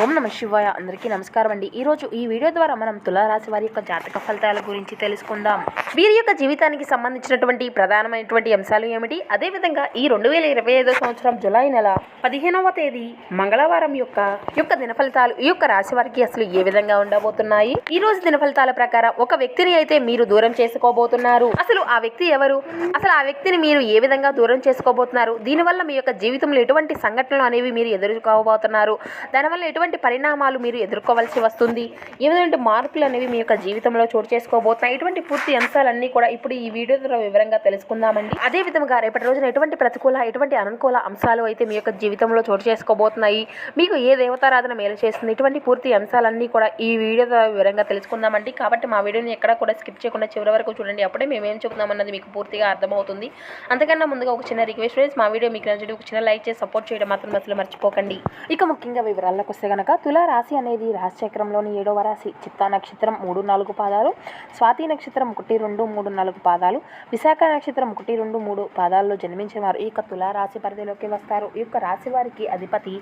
ఓం నమ శివాయ. అందరికీ నమస్కారం అండి. ఈరోజు ఈ వీడియో ద్వారా మనం తులారాశి వారి యొక్క జాతక ఫలితాల గురించి తెలుసుకుందాం. వీరి యొక్క జీవితానికి సంబంధించినటువంటి ప్రధానమైనటువంటి అంశాలు ఏమిటి, అదేవిధంగా ఈ 2025 సంవత్సరం జూలై నెల 15వ తేదీ మంగళవారం యొక్క దిన ఫలితాలు ఈ యొక్క రాశి వారికి అసలు ఏ విధంగా ఉండబోతున్నాయి. ఈ రోజు దిన ఫలితాల ప్రకారం ఒక వ్యక్తిని అయితే మీరు దూరం చేసుకోబోతున్నారు. అసలు ఆ వ్యక్తి ఎవరు, అసలు ఆ వ్యక్తిని మీరు ఏ విధంగా దూరం చేసుకోబోతున్నారు, దీనివల్ల మీ యొక్క జీవితంలో ఎటువంటి సంఘటనలు అనేవి మీరు ఎదుర్కోబోతున్నారు, దానివల్ల ఎటువంటి పరిణామాలు మీరు ఎదుర్కోవాల్సి వస్తుంది, ఏ విధంగా మార్పులు అనేవి మీ యొక్క జీవితంలో చోటు చేసుకోబోతున్నాయి, ఇటువంటి పూర్తి అంశాలన్నీ కూడా ఇప్పుడు ఈ వీడియో ద్వారా వివరంగా తెలుసుకుందామండి. అదే విధంగా రేపటి రోజున ఎటువంటి ప్రతికూల ఎటువంటి అనుకూల అంశాలు అయితే మీ యొక్క జీవితంలో చోటు చేసుకోబోతున్నాయి, మీకు ఏ దేవతారాధన మేలు చేస్తుంది, ఇటువంటి పూర్తి అంశాలన్నీ కూడా ఈ వీడియో ద్వారా వివరంగా తెలుసుకుందామండి. కాబట్టి మా వీడియోని ఎక్కడ కూడా స్కిప్ చేయకుండా చివరి వరకు చూడండి. అప్పుడే మేమేం చెబుతున్నామన్నది మీకు పూర్తిగా అర్థమవుతుంది. అంతకన్నా ముందుగా ఒక చిన్న రిక్వెస్ట్ ఫ్రెండ్స్, మా వీడియో మీకు నచ్చితే ఒక చిన్న లైక్ చేసి సపోర్ట్ చేయడం మాత్రం అసలు మర్చిపోకండి. ఇక ముఖ్యంగా వివరాల్లోకి వస్తే కనుక తులా రాశి అనేది రాశి చక్రంలోని 7వ రాశి. చిత్తా నక్షత్రం 3-4 పాదాలు, స్వాతి నక్షత్రం 1-2-3-4 పాదాలు, విశాఖ నక్షత్రం 1-2-3 పాదాల్లో జన్మించిన వారు ఈ యొక్క తులా రాశి పరిధిలోకి వస్తారు. ఈ యొక్క రాశి వారికి అధిపతి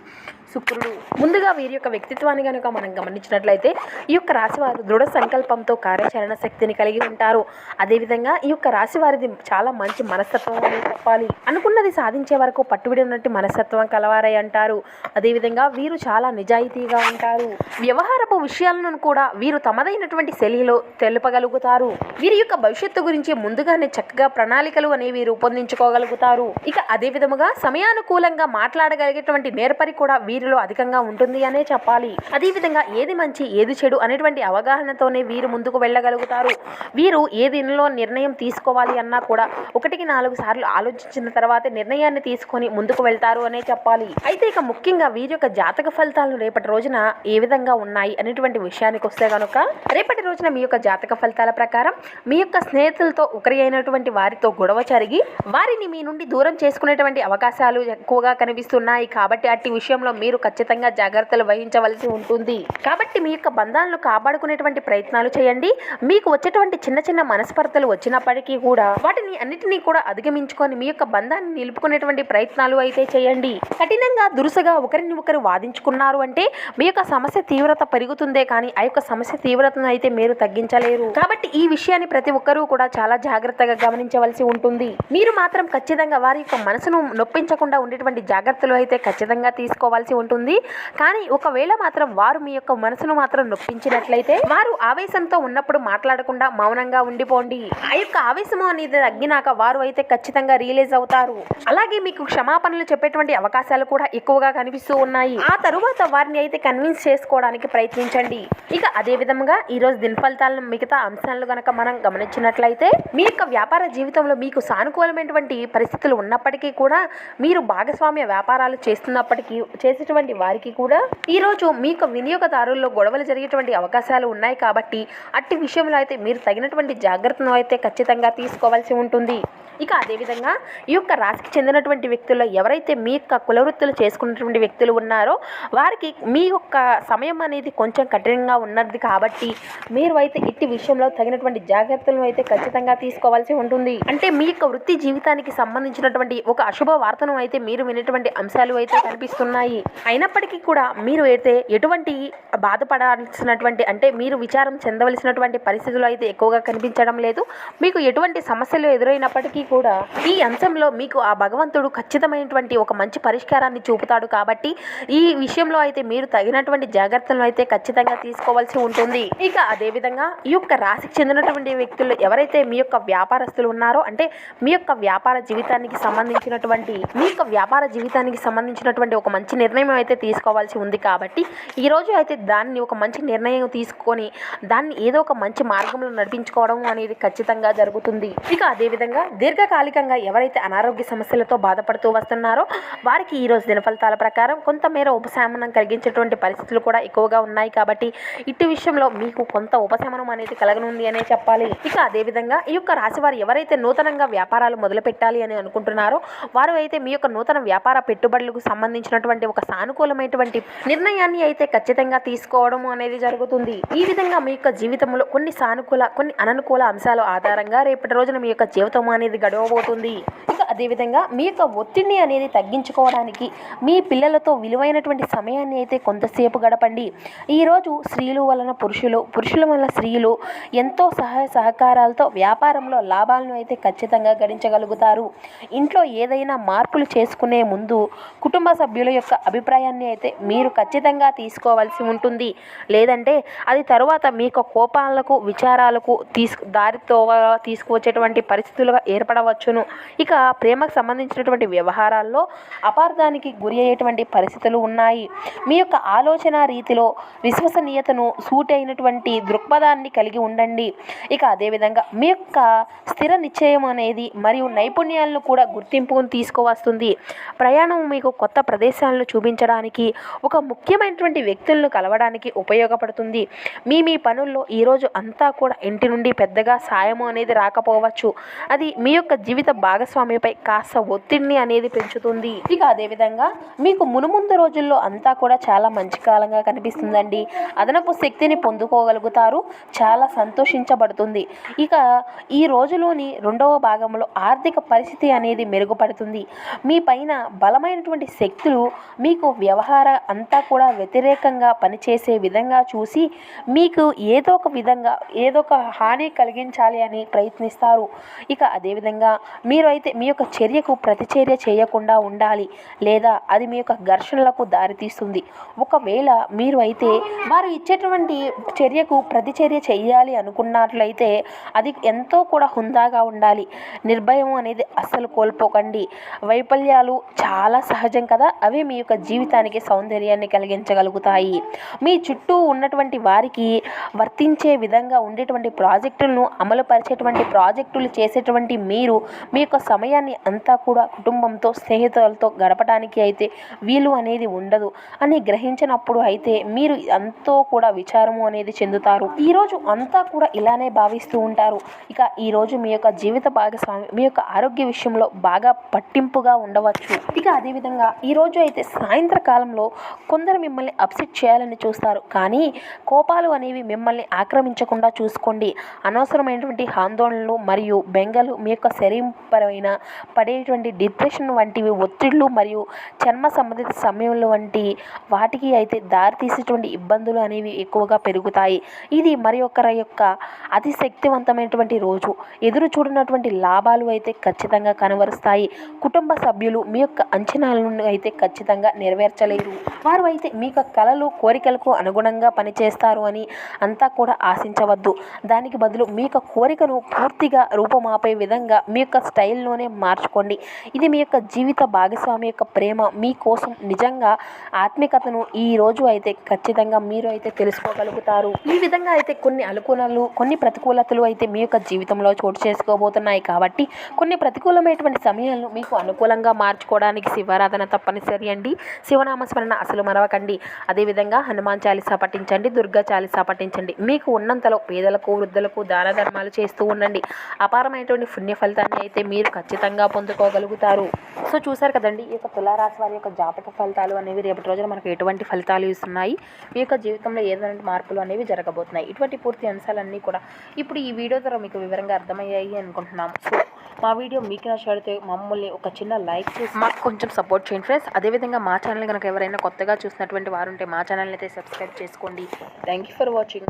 శుక్రుడు. ముందుగా వీరి యొక్క వ్యక్తిత్వాన్ని కనుక మనం గమనించినట్లయితే ఈ యొక్క రాశి వారు దృఢ సంకల్పంతో కార్యాచరణ శక్తిని కలిగి ఉంటారు. అదేవిధంగా ఈ యొక్క రాశి వారిది చాలా మంచి మనస్తత్వం అని చెప్పాలి. అనుకున్నది సాధించే వరకు పట్టుబడినట్టు మనస్తత్వం కలవారై అంటారు. అదేవిధంగా వీరు చాలా నిజాయితీగా ఉంటారు. వ్యవహారపు విషయాలను కూడా వీరు తమదైనటువంటి శైలిలో తెలుపగలుగుతారు. వీరి యొక్క భవిష్యత్తు గురించి ముందుగానే చక్కగా ప్రణాళికలు అనేవి రూపొందించుకోగలుగుతారు. ఇక అదే విధముగా సమయానుకూలంగా మాట్లాడగలిగేటువంటి నేర్పరి కూడా వీరిలో అధికంగా ఉంటుంది అనే చెప్పాలి. అదేవిధంగా ఏది మంచి ఏది చెడు అనేటువంటి అవగాహనతోనే వీరు ముందుకు వెళ్ళగలుగుతారు. వీరు ఏదిలో నిర్ణయం తీసుకోవాలి అన్నా కూడా 1-4 సార్లు ఆలోచించిన తర్వాతే నిర్ణయాన్ని తీసుకొని ముందుకు వెళ్తారు అనే చెప్పాలి. అయితే ఇక ముఖ్యంగా వీరి యొక్క జాతక ఫలితాలు రేపటి రోజున ఏ విధంగా ఉన్నాయి అనేటువంటి విషయానికి వస్తే కనుక, రేపటి రోజున మీ యొక్క జాతక ఫలితాల ప్రకారం మీ యొక్క స్నేహితులతో ఒకరి అయినటువంటి వారితో గొడవ జరిగి వారిని మీ నుండి దూరం చేసుకునేటువంటి అవకాశాలు ఎక్కువగా కనిపిస్తున్నాయి. కాబట్టి అట్టి విషయంలో మీరు ఖచ్చితంగా జాగ్రత్తలు వహించవలసి ఉంటుంది. కాబట్టి మీ యొక్క బంధాలను కాపాడుకునేటువంటి ప్రయత్నాలు చేయండి. మీకు వచ్చేటువంటి చిన్న చిన్న మనస్పర్ధలు వచ్చినప్పటికీ కూడా వాటిని అన్నిటినీ కూడా అధిగమించుకొని మీ యొక్క బంధాన్ని నిలుపుకునేటువంటి ప్రయత్నాలు అయితే చేయండి. కఠినంగా దురుసగా ఒకరిని ఒకరు వాదించుకున్నారు అంటే మీ యొక్క సమస్య తీవ్రత పెరుగుతుందే కానీ ఆ యొక్క సమస్య తీవ్రతను అయితే మీరు తగ్గించలేరు. కాబట్టి ఈ విషయాన్ని ప్రతి ఒక్కరూ కూడా చాలా జాగ్రత్తగా గమనించవలసి ఉంటుంది. మీరు మాత్రం ఖచ్చితంగా వారి యొక్క మనసును నొప్పించకుండా ఉండేటువంటి జాగ్రత్తలు అయితే ఖచ్చితంగా తీసుకోవాల్సి ఉంటుంది. కానీ ఒకవేళ మాత్రం వారు మీ యొక్క మనసును మాత్రం నొప్పించినట్లయితే వారు ఆవేశంతో ఉన్నప్పుడు మాట్లాడకుండా మౌనంగా ఉండిపోండి. ఆ యొక్క ఆవేశము అనేది తగ్గినాక వారు అయితే ఖచ్చితంగా రియలైజ్ అవుతారు. అలాగే మీకు క్షమాపణలు చెప్పేటువంటి అవకాశాలు కూడా ఎక్కువగా కనిపిస్తూ ఉన్నాయి. ఆ తరువాత వారిని అయితే కన్విన్స్ చేసుకోవడానికి ప్రయత్నించండి. ఇక అదే విధంగా ఈ రోజు దిన ఫలితాలను మిగతా అంశాలను కనుక మనం గమనించినట్లయితే మీ యొక్క వ్యాపార జీవితంలో మీకు సానుకూలమైనటువంటి పరిస్థితులు ఉన్నప్పటికీ కూడా మీరు భాగస్వామ్య వ్యాపారాలు చేస్తున్నప్పటికీ చేసేటువంటి వారికి కూడా ఈ రోజు మీ యొక్క వినియోగదారుల్లో గొడవలు జరిగేటువంటి అవకాశాలు ఉన్నాయి. కాబట్టి అట్టి విషయంలో అయితే మీరు తగినటువంటి జాగ్రత్తను అయితే ఖచ్చితంగా తీసుకోవాల్సి ఉంటుంది. ఇక అదేవిధంగా ఈ యొక్క రాశికి చెందినటువంటి వ్యక్తుల్లో ఎవరైతే మీ యొక్క కులవృత్తులు చేసుకున్నటువంటి వ్యక్తులు ఉన్నారో వారికి మీ యొక్క సమయం అనేది కొంచెం కఠినంగా ఉన్నది. కాబట్టి మీరు అయితే ఇట్టి విషయంలో తగినటువంటి జాగ్రత్తలను అయితే ఖచ్చితంగా తీసుకోవాల్సి ఉంటుంది. అంటే మీ యొక్క వృత్తి జీవితానికి సంబంధించినటువంటి ఒక అశుభ వార్తను అయితే మీరు వినేటువంటి అంశాలు అయితే కనిపిస్తున్నాయి. అయినప్పటికీ కూడా మీరు అయితే ఎటువంటి బాధపడాల్సినటువంటి అంటే మీరు విచారం చెందవలసినటువంటి పరిస్థితులు అయితే ఎక్కువగా కనిపించడం లేదు. మీకు ఎటువంటి సమస్యలు ఎదురైనప్పటికీ కూడా ఈ అంశంలో మీకు ఆ భగవంతుడు ఖచ్చితమైనటువంటి ఒక మంచి పరిష్కారాన్ని చూపుతాడు. కాబట్టి ఈ విషయంలో అయితే మీరు తగినటువంటి జాగ్రత్తలను అయితే ఖచ్చితంగా తీసుకోవాల్సి ఉంటుంది. ఇక అదేవిధంగా ఈ యొక్క రాశికి చెందినటువంటి వ్యక్తులు ఎవరైతే మీ యొక్క వ్యాపారస్తులు ఉన్నారో అంటే మీ యొక్క వ్యాపార జీవితానికి సంబంధించినటువంటి ఒక మంచి నిర్ణయం అయితే తీసుకోవాల్సి ఉంది. కాబట్టి ఈ రోజు అయితే దాన్ని ఒక మంచి నిర్ణయం తీసుకొని దాన్ని ఏదో ఒక మంచి మార్గంలో నడిపించుకోవడం అనేది ఖచ్చితంగా జరుగుతుంది. ఇక అదేవిధంగా దీర్ఘకాలికంగా ఎవరైతే అనారోగ్య సమస్యలతో బాధపడుతూ వస్తున్నారో వారికి ఈ రోజు దిన ఫలితాల ప్రకారం కొంతమేర ఉపశమనం కలిగించేటువంటి పరిస్థితులు కూడా ఎక్కువగా ఉన్నాయి. కాబట్టి ఇటు విషయంలో మీకు కొంత ఉపశమనం అనేది కలగనుంది అనే చెప్పాలి. ఇక అదేవిధంగా ఈ యొక్క రాశి వారు ఎవరైతే నూతనంగా వ్యాపారాలు మొదలు పెట్టాలి అని అనుకుంటున్నారో వారు అయితే మీ యొక్క నూతన వ్యాపార పెట్టుబడులకు సంబంధించినటువంటి ఒక సానుకూలమైనటువంటి నిర్ణయాన్ని అయితే ఖచ్చితంగా తీసుకోవడం అనేది జరుగుతుంది. ఈ విధంగా మీ యొక్క జీవితంలో కొన్ని సానుకూల కొన్ని అననుకూల అంశాల ఆధారంగా రేపటి రోజున మీ యొక్క జీవితం అనేది గడవబోతుంది. ఇక అదేవిధంగా మీ యొక్క ఒత్తిడిని అనేది తగ్గించుకోవడానికి మీ పిల్లలతో విలువైనటువంటి సమయాన్ని అయితే కొంతసేపు గడపండి. ఈరోజు స్త్రీలు వలన పురుషులు, పురుషుల వలన స్త్రీలు ఎంతో సహాయ సహకారాలతో వ్యాపారంలో లాభాలను అయితే ఖచ్చితంగా గడించగలుగుతారు. ఇంట్లో ఏదైనా మార్పులు చేసుకునే ముందు కుటుంబ సభ్యుల యొక్క అభిప్రాయాన్ని అయితే మీరు ఖచ్చితంగా తీసుకోవాల్సి ఉంటుంది. లేదంటే అది తరువాత మీకు కోపాలకు విచారాలకు దారితో తీసుకువచ్చేటువంటి పరిస్థితులుగా ఏర్పడవచ్చును. ఇక ప్రేమకు సంబంధించినటువంటి వ్యవహారాల్లో అపార్థానికి గురి అయ్యేటువంటి పరిస్థితులు ఉన్నాయి. మీ యొక్క ఆలోచన రీతిలో విశ్వసనీయతను సూట్ అయినటువంటి దృక్పథాన్ని కలిగి ఉండండి. ఇక అదేవిధంగా మీ యొక్క స్థిర నిశ్చయం అనేది మరియు నైపుణ్యాలను కూడా గుర్తింపును తీసుకువస్తుంది. ప్రయాణం మీకు కొత్త ప్రదేశాలను చూపించడానికి, ఒక ముఖ్యమైనటువంటి వ్యక్తులను కలవడానికి ఉపయోగపడుతుంది. మీ పనుల్లో ఈరోజు అంతా కూడా ఇంటి నుండి పెద్దగా సాయము అనేది రాకపోవచ్చు. అది మీ యొక్క జీవిత భాగస్వామిపై కాస్త ఒత్తిడిని అనేది పెంచుతుంది. ఇక అదేవిధంగా మీకు మునుముందు రోజుల్లో అంతా కూడా చాలా మంచి కాలంగా కనిపిస్తుందండి. అదనపు శక్తిని పొందుకోగలుగుతారు. చాలా సంతోషించబడుతుంది. ఇక ఈ రోజులోని రెండవ భాగంలో ఆర్థిక పరిస్థితి అనేది మెరుగుపడుతుంది. మీ పైన బలమైనటువంటి శక్తులు మీకు వ్యవహార అంతా కూడా వ్యతిరేకంగా పనిచేసే విధంగా చూసి మీకు ఏదో ఒక విధంగా ఏదో ఒక హాని కలిగించాలి అని ప్రయత్నిస్తారు. ఇక అదేవిధంగా మీరు అయితే మీ యొక్క చర్యకు ప్రతిచర్య చేయకుండా ఉండాలి, లేదా అది మీ యొక్క ఘర్షణలకు దారితీస్తుంది. ఒకవేళ మీరు అయితే వారు ఇచ్చేటువంటి చర్యకు ప్రతిచర్య చేయాలి అనుకున్నట్లయితే అది ఎంతో కూడా హుందాగా ఉండాలి. నిర్భయం అనేది అస్సలు కోల్పోకండి. వైఫల్యాలు చాలా సహజం కదా, అవి మీ యొక్క జీవితానికి సౌందర్యాన్ని కలిగించగలుగుతాయి. మీ చుట్టూ ఉన్నటువంటి వారికి వర్తించే విధంగా ఉండేటువంటి ప్రాజెక్టులను అమలుపరిచేటువంటి ప్రాజెక్టులు చేసేటువంటి మీరు మీ యొక్క సమయాన్ని అంతా కూడా కుటుంబంతో స్నేహితులతో గడపడానికి అయితే వీలు అనేది ఉండదు అని గ్రహించినప్పుడు అయితే మీరు ఎంతో కూడా విచారము అనేది చెందుతారు. ఈరోజు అంతా కూడా ఇలానే భావిస్తూ ఉంటారు. ఇక ఈరోజు మీ యొక్క జీవిత భాగస్వామి మీ యొక్క ఆరోగ్య విషయంలో బాగా పట్టింపుగా ఉండవచ్చు. ఇక అదేవిధంగా ఈరోజు అయితే సాయంత్రకాలంలో కొందరు మిమ్మల్ని అప్సెట్ చేయాలని చూస్తారు, కానీ కోపాలు అనేవి మిమ్మల్ని ఆక్రమించకుండా చూసుకోండి. అనవసరమైనటువంటి ఆందోళనలు మరియు బెంగలు మీ యొక్క శరీరపరమైన పడేటువంటి డిప్రెషన్ వంటివి ఒత్తిళ్లు మరియు చర్మ సంబంధిత సమయంలో వంటి వాటికి అయితే దారితీసేటువంటి ఇబ్బందులు అనేవి ఎక్కువగా పెరుగుతాయి. ఇది మరి ఒకరి యొక్క అతి శక్తివంతమైనటువంటి రోజు. ఎదురు చూడనటువంటి లాభాలు అయితే ఖచ్చితంగా కనబరుస్తాయి. కుటుంబ సభ్యులు మీ యొక్క అంచనాలను అయితే ఖచ్చితంగా నెరవేర్చలేరు. వారు అయితే మీ యొక్క కలలు కోరికలకు అనుగుణంగా పనిచేస్తారు అని అంతా కూడా ఆశించవద్దు. దానికి బదులు మీ యొక్క కోరికను పూర్తిగా రూపమాపే విధంగా మీ యొక్క స్టైల్లోనే మార్చుకోండి. ఇది మీ యొక్క జీవిత భాగస్వామి యొక్క ప్రేమ మీకోసం నిజంగా ఆత్మికతను ఈ రోజు అయితే ఖచ్చితంగా మీరు అయితే తెలుసుకోగలుగుతారు. ఈ విధంగా అయితే కొన్ని అనుకూలాలు కొన్ని ప్రతికూలతలు అయితే మీ యొక్క జీవితంలో చోటు చేసుకోబోతున్నాయి. కాబట్టి కొన్ని ప్రతికూలమైనటువంటి సమయాలను మీకు అనుకూలంగా మార్చుకోవడానికి శివారాధన తప్పనిసరి అండి. శివనామస్మరణ అసలు మరవకండి. అదేవిధంగా హనుమాన్ చాలీసా పఠించండి, దుర్గా చాలీసా పఠించండి. మీకు ఉన్నంతలో పేదలకు వృద్ధులకు దాన ధర్మాలు చేస్తూ ఉండండి. అపారమైనటువంటి పుణ్య ఫలితాన్ని అయితే మీరు ఖచ్చితంగా పొందుకోగలుగుతారు. సో చూసారు కదండి, ఈ యొక్క తులారాశి వారి యొక్క జాతక ఫలితాలు అనేవి రేపటి రోజున మనకు ఎటువంటి ఫలితాలు ఇస్తున్నాయి, మీ యొక్క జీవితంలో ఏదైనా మార్పులు అనేవి జరగబోతున్నాయి. ఇటువంటి పూర్తి అంశాలన్నీ కూడా ఇప్పుడు ఈ వీడియో ద్వారా మీకు వివరంగా అర్థమయ్యాయి అనుకుంటున్నాము. సో మా వీడియో మీకు నచ్చితే మమ్మల్ని ఒక చిన్న లైక్ చేసి మాకు కొంచెం సపోర్ట్ చేయండి ఫ్రెండ్స్. అదేవిధంగా మా ఛానల్ కనుక ఎవరైనా కొత్తగా చూసినటువంటి వారు ఉంటే మా ఛానల్ని అయితే సబ్స్క్రైబ్ చేసుకోండి. Thank you for watching.